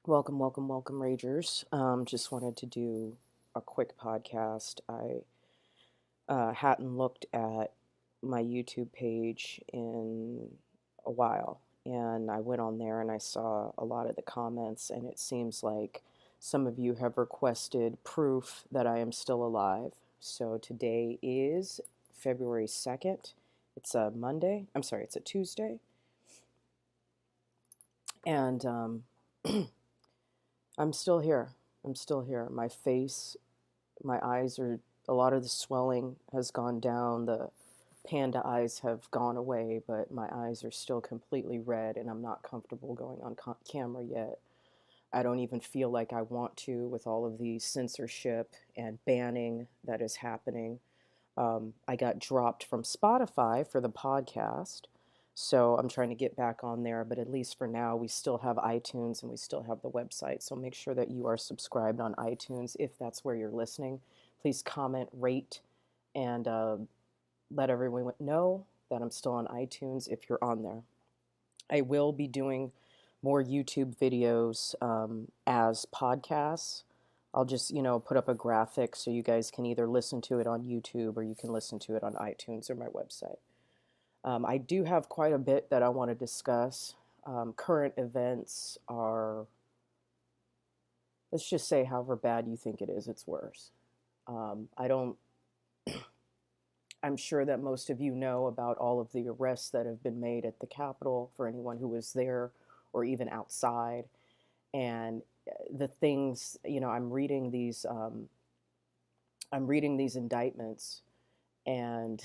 Welcome, Ragers. Just wanted to do a quick podcast. I hadn't looked at my YouTube page in a while, and I went on there and I saw a lot of the comments, and it seems like some of you have requested proof that I am still alive. So today is February 2nd. It's a Monday. I'm sorry, it's a Tuesday. And I'm still here. I'm still here. My face, my eyes are, a lot of the swelling has gone down. The panda eyes have gone away, but my eyes are still completely red, and I'm not comfortable going on camera yet. I don't even feel like I want to with all of the censorship and banning that is happening. I got dropped from Spotify for the podcast. So I'm trying to get back on there, but at least for now, we still have iTunes and we still have the website. So make sure that you are subscribed on iTunes if that's where you're listening. Please comment, rate, and let everyone know that I'm still on iTunes if you're on there. I will be doing more YouTube videos as podcasts. I'll just, put up a graphic so you guys can either listen to it on YouTube or you can listen to it on iTunes or my website. I do have quite a bit that I want to discuss. Current events are, let's just say, however bad you think it is, it's worse. I'm sure that most of you know about all of the arrests that have been made at the Capitol for anyone who was there or even outside. And the things, I'm reading these indictments, and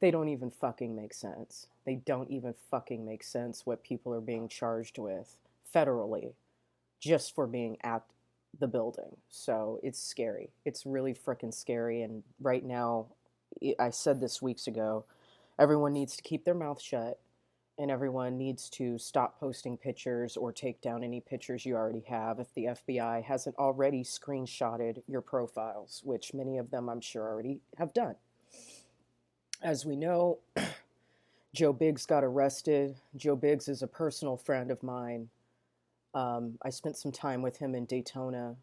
they don't even fucking make sense. They don't even fucking make sense what people are being charged with federally just for being at the building. So it's scary. It's really freaking scary. And right now, I said this weeks ago, everyone needs to keep their mouth shut, and everyone needs to stop posting pictures or take down any pictures you already have if the FBI hasn't already screenshotted your profiles, which many of them I'm sure already have done. As we know, Joe Biggs got arrested. Joe Biggs is a personal friend of mine. I spent some time with him in Daytona,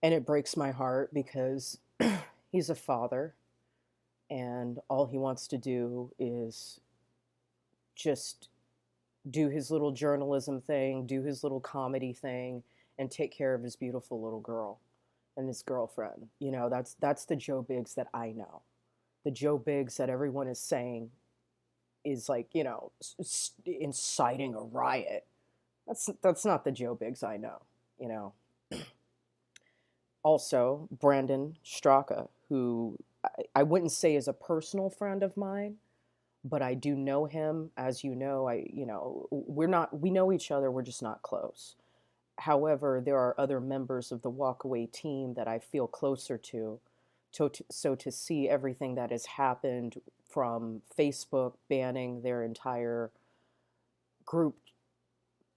and it breaks my heart because he's a father, and all he wants to do is just do his little journalism thing, do his little comedy thing, and take care of his beautiful little girl and his girlfriend. That's the Joe Biggs that I know. The Joe Biggs that everyone is saying is like, inciting a riot. That's not the Joe Biggs I know. Also, Brandon Straka, who I wouldn't say is a personal friend of mine, but I do know him. As you know, we know each other, we're just not close. However, there are other members of the Walkaway team that I feel closer to. So to see everything that has happened from Facebook banning their entire group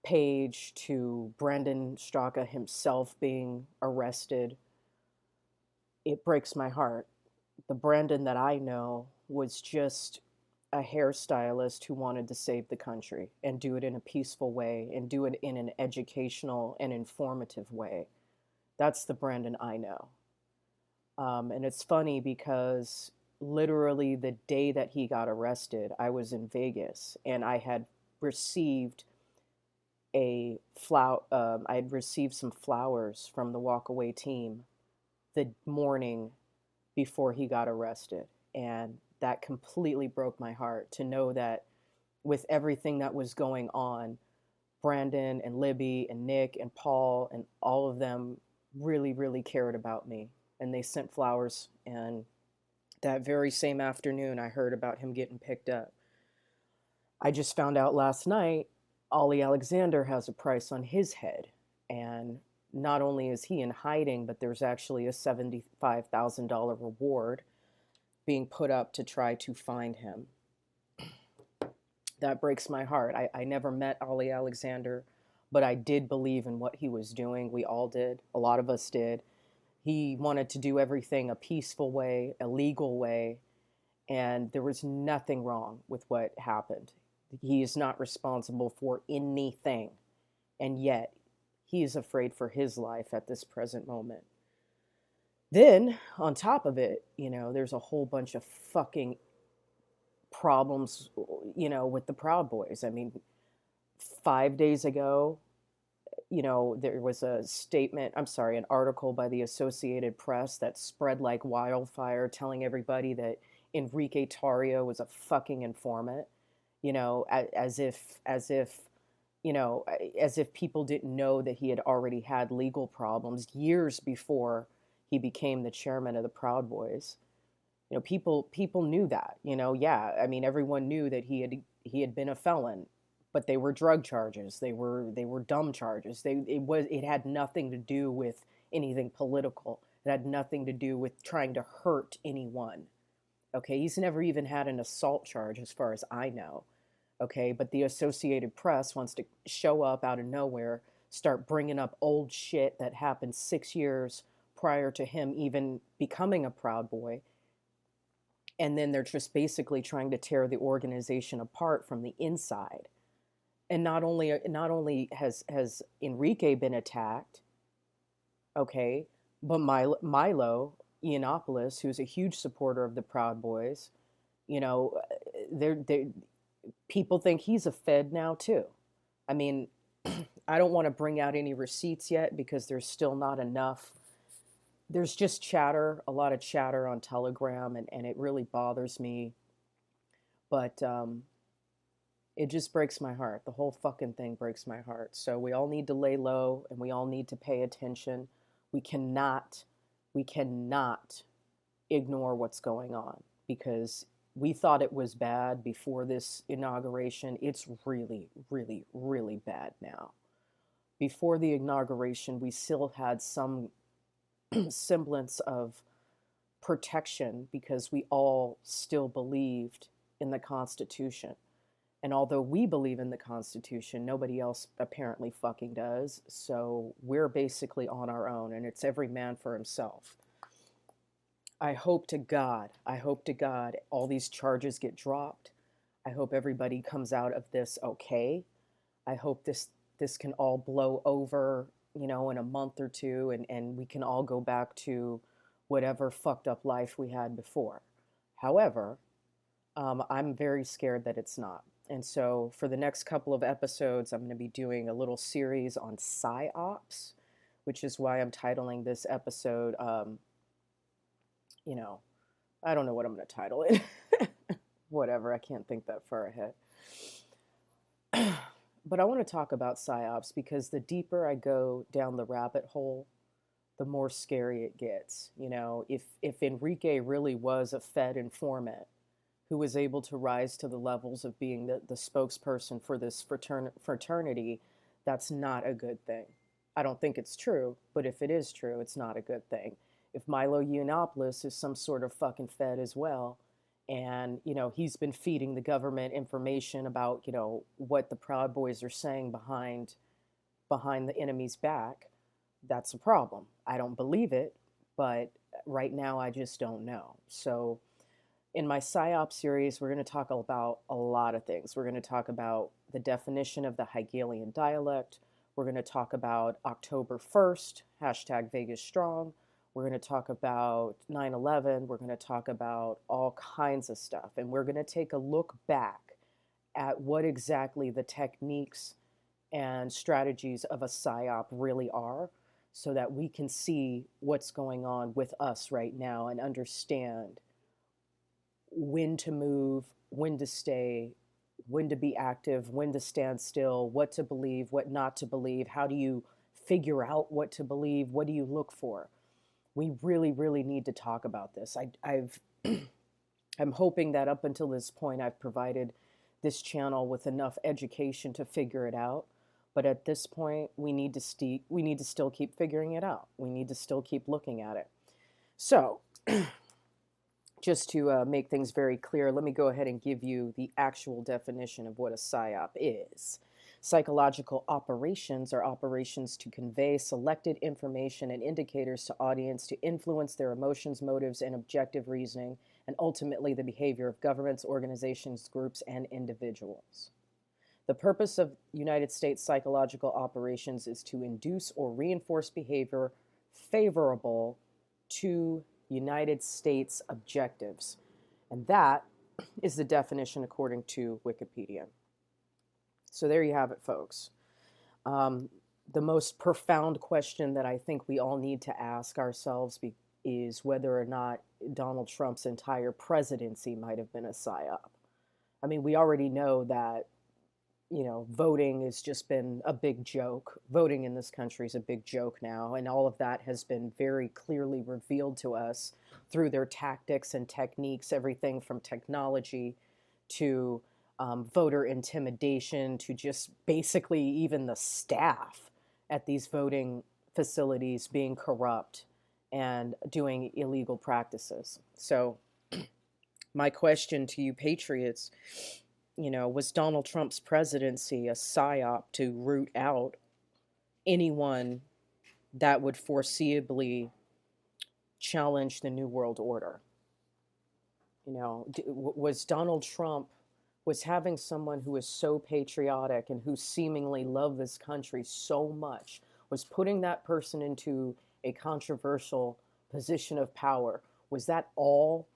page to Brandon Straka himself being arrested, it breaks my heart. The Brandon that I know was just a hairstylist who wanted to save the country and do it in a peaceful way and do it in an educational and informative way. That's the Brandon I know. And it's funny because literally the day that he got arrested, I was in Vegas and I had received I had received some flowers from the Walkaway team the morning before he got arrested. And that completely broke my heart to know that with everything that was going on, Brandon and Libby and Nick and Paul and all of them really, really cared about me. And they sent flowers, and that very same afternoon, I heard about him getting picked up. I just found out last night, Ollie Alexander has a price on his head, and not only is he in hiding, but there's actually a $75,000 reward being put up to try to find him. That breaks my heart. I never met Ollie Alexander, but I did believe in what he was doing. We all did. A lot of us did. He wanted to do everything a peaceful way, a legal way, and there was nothing wrong with what happened. He is not responsible for anything, and yet He is afraid for his life at this present moment. Then, on top of it, there's a whole bunch of fucking problems, with the Proud Boys. I mean, 5 days ago, there was a statement, I'm sorry, an article by the Associated Press that spread like wildfire telling everybody that Enrique Tarrio was a fucking informant, as if people didn't know that he had already had legal problems years before he became the chairman of the Proud Boys. People knew that, yeah, I mean, everyone knew that he had been a felon, but they were drug charges. They were dumb charges. It had nothing to do with anything political. It had nothing to do with trying to hurt anyone. Okay, he's never even had an assault charge as far as I know. Okay, but the Associated Press wants to show up out of nowhere, start bringing up old shit that happened 6 years prior to him even becoming a Proud Boy. And then they're just basically trying to tear the organization apart from the inside. And not only has Enrique been attacked, okay, but Milo Yiannopoulos, who's a huge supporter of the Proud Boys, people think he's a Fed now too. I mean, I don't want to bring out any receipts yet because there's still not enough. There's just chatter, a lot of chatter on Telegram, and it really bothers me. But it just breaks my heart. The whole fucking thing breaks my heart. So we all need to lay low and we all need to pay attention. We cannot ignore what's going on because we thought it was bad before this inauguration. It's really, really, really bad now. Before the inauguration, we still had some semblance of protection because we all still believed in the Constitution. And although we believe in the Constitution, nobody else apparently fucking does. So we're basically on our own, and it's every man for himself. I hope to God, all these charges get dropped. I hope everybody comes out of this okay. I hope this can all blow over, in a month or two, and we can all go back to whatever fucked up life we had before. However, I'm very scared that it's not. And so for the next couple of episodes, I'm going to be doing a little series on PSYOPs, which is why I'm titling this episode, I don't know what I'm going to title it. Whatever, I can't think that far ahead. But I want to talk about PSYOPs because the deeper I go down the rabbit hole, the more scary it gets. If Enrique really was a Fed informant, who was able to rise to the levels of being the spokesperson for this fraternity, that's not a good thing. I don't think it's true, but if it is true, it's not a good thing. If Milo Yiannopoulos is some sort of fucking Fed as well, and, he's been feeding the government information about, what the Proud Boys are saying behind the enemy's back, that's a problem. I don't believe it, but right now I just don't know. So in my PSYOP series, we're going to talk about a lot of things. We're going to talk about the definition of the Hegelian dialect. We're going to talk about October 1st, #VegasStrong. We're going to talk about 9/11. We're going to talk about all kinds of stuff. And we're going to take a look back at what exactly the techniques and strategies of a PSYOP really are so that we can see what's going on with us right now and understand when to move, when to stay, when to be active, when to stand still, what to believe, what not to believe. How do you figure out what to believe? What do you look for? We really, really need to talk about this. I'm hoping that up until this point, I've provided this channel with enough education to figure it out. But at this point, we need to still keep figuring it out. We need to still keep looking at it. So, just to make things very clear, let me go ahead and give you the actual definition of what a PSYOP is. Psychological operations are operations to convey selected information and indicators to audience to influence their emotions, motives, and objective reasoning, and ultimately the behavior of governments, organizations, groups, and individuals. The purpose of United States psychological operations is to induce or reinforce behavior favorable to United States objectives. And that is the definition according to Wikipedia. So there you have it, folks. The most profound question that I think we all need to ask ourselves is whether or not Donald Trump's entire presidency might have been a PSYOP. I mean, we already know that, you know, voting has just been a big joke. Voting in this country is a big joke now, and all of that has been very clearly revealed to us through their tactics and techniques, everything from technology to voter intimidation to just basically even the staff at these voting facilities being corrupt and doing illegal practices. So my question to you patriots, you know, was Donald Trump's presidency a PSYOP to root out anyone that would foreseeably challenge the New World Order? You know, was Donald Trump, was having someone who is so patriotic and who seemingly loved this country so much, was putting that person into a controversial position of power, was that all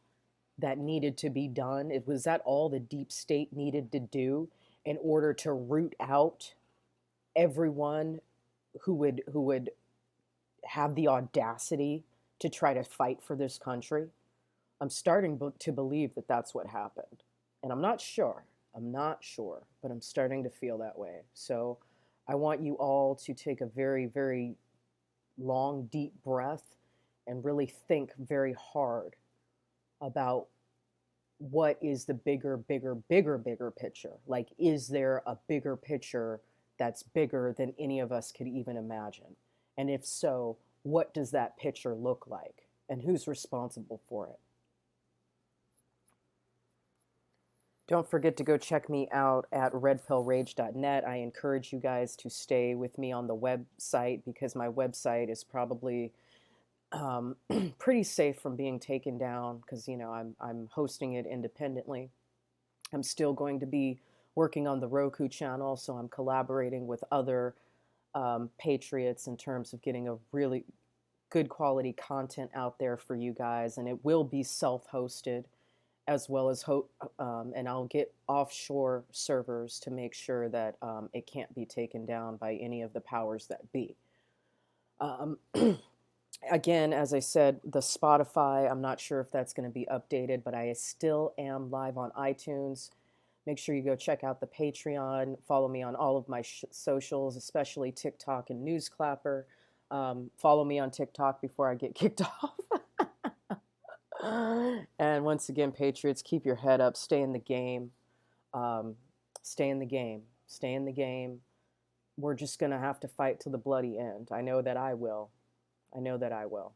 that needed to be done? Was that all the deep state needed to do in order to root out everyone who would have the audacity to try to fight for this country? I'm starting to believe that that's what happened. And I'm not sure, but I'm starting to feel that way. So I want you all to take a very, very long, deep breath and really think very hard about what is the bigger picture. Like, is there a bigger picture that's bigger than any of us could even imagine? And if so, what does that picture look like? And who's responsible for it? Don't forget to go check me out at redpillrage.net. I encourage you guys to stay with me on the website because my website is probably pretty safe from being taken down because, you know, I'm hosting it independently. I'm still going to be working on the Roku channel, so I'm collaborating with other patriots in terms of getting a really good quality content out there for you guys, and it will be self-hosted as well as and I'll get offshore servers to make sure that it can't be taken down by any of the powers that be. Again, as I said, the Spotify, I'm not sure if that's going to be updated, but I still am live on iTunes. Make sure you go check out the Patreon. Follow me on all of my socials, especially TikTok and Newsclapper. Follow me on TikTok before I get kicked off. And once again, patriots, keep your head up. Stay in the game. Stay in the game. Stay in the game. We're just going to have to fight to the bloody end. I know that I will. I know that I will.